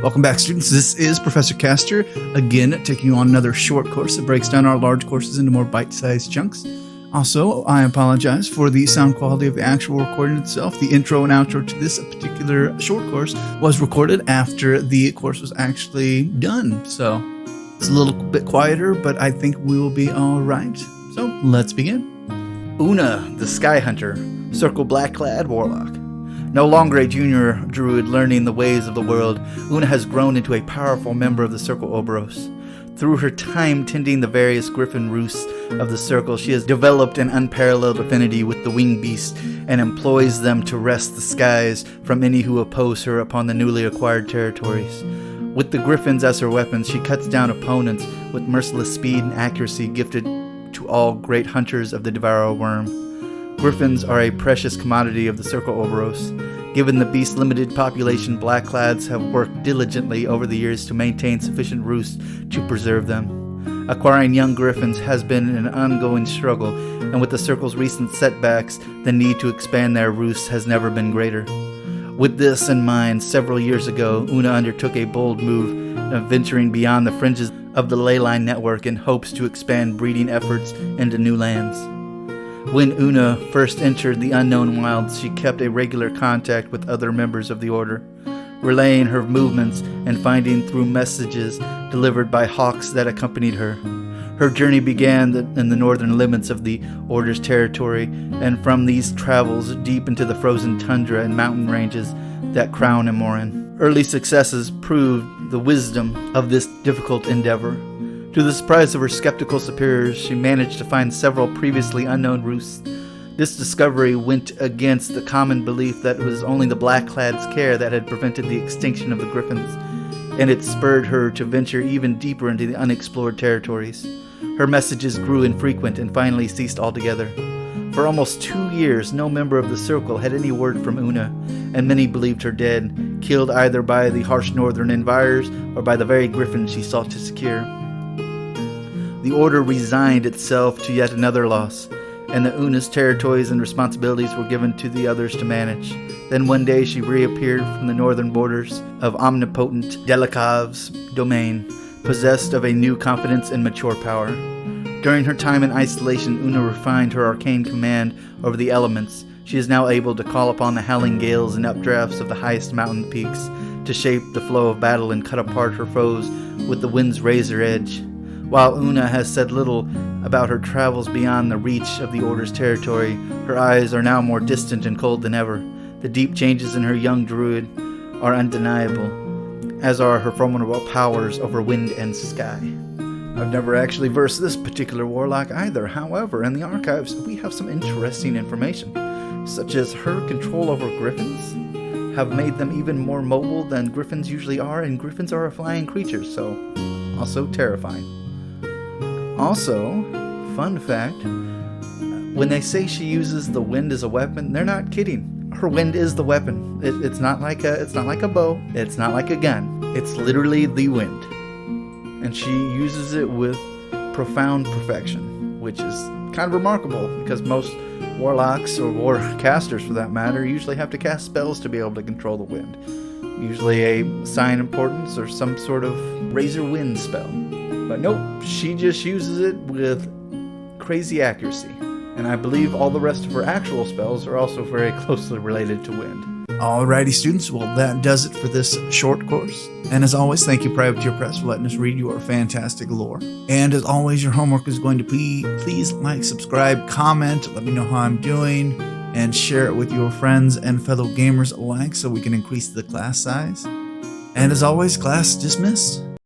Welcome back, students. This is Professor Castor, again taking you on another short course that breaks down our large courses into more bite-sized chunks. Also, I apologize for the sound quality of the actual recording itself. The intro and outro to this particular short course was recorded after the course was actually done. So it's a little bit quieter, but I think we will be all right. So let's begin. Una, the Skyhunter, Circle Black-clad Warlock. No longer a junior druid learning the ways of the world, Una has grown into a powerful member of the Circle Orboros. Through her time tending the various griffin roosts of the Circle, she has developed an unparalleled affinity with the winged beast and employs them to wrest the skies from any who oppose her upon the newly acquired territories. With the griffins as her weapons, she cuts down opponents with merciless speed and accuracy gifted to all great hunters of the devourer worm. Griffins are a precious commodity of the Circle Orboros. Given the beast's limited population, Blackclads have worked diligently over the years to maintain sufficient roosts to preserve them. Acquiring young griffins has been an ongoing struggle, and with the Circle's recent setbacks, the need to expand their roosts has never been greater. With this in mind, several years ago, Una undertook a bold move, venturing beyond the fringes of the leyline network in hopes to expand breeding efforts into new lands. When Una first entered the unknown wilds, she kept a regular contact with other members of the Order, relaying her movements and finding through messages delivered by hawks that accompanied her. Her journey began in the northern limits of the Order's territory, and from these travels deep into the frozen tundra and mountain ranges that crown Amorin. Early successes proved the wisdom of this difficult endeavor. To the surprise of her skeptical superiors, she managed to find several previously unknown roosts. This discovery went against the common belief that it was only the Blackclads' care that had prevented the extinction of the griffins, and it spurred her to venture even deeper into the unexplored territories. Her messages grew infrequent and finally ceased altogether. For almost 2 years, no member of the Circle had any word from Una, and many believed her dead, killed either by the harsh northern environs or by the very griffins she sought to secure. The Order resigned itself to yet another loss, and the Una's territories and responsibilities were given to the others to manage. Then one day she reappeared from the northern borders of omnipotent Delakov's domain, possessed of a new confidence and mature power. During her time in isolation, Una refined her arcane command over the elements. She is now able to call upon the howling gales and updrafts of the highest mountain peaks to shape the flow of battle and cut apart her foes with the wind's razor edge. While Una has said little about her travels beyond the reach of the Order's territory, her eyes are now more distant and cold than ever. The deep changes in her young druid are undeniable, as are her formidable powers over wind and sky. I've never actually versed this particular warlock either. However, in the archives, we have some interesting information, such as her control over griffins have made them even more mobile than griffins usually are, and griffins are a flying creature, so also terrifying. Also, fun fact, when they say she uses the wind as a weapon, they're not kidding. Her wind is the weapon. It's not like a bow. It's not like a gun. It's literally the wind. And she uses it with profound perfection, which is kind of remarkable because most warlocks or warcasters, for that matter, usually have to cast spells to be able to control the wind. Usually a sign of importance or some sort of razor wind spell. But nope, she just uses it with crazy accuracy. And I believe all the rest of her actual spells are also very closely related to wind. Alrighty, students. Well, that does it for this short course. And as always, thank you, Privateer Press, for letting us read your fantastic lore. And as always, your homework is going to be, please like, subscribe, comment, let me know how I'm doing, and share it with your friends and fellow gamers alike so we can increase the class size. And as always, class dismissed.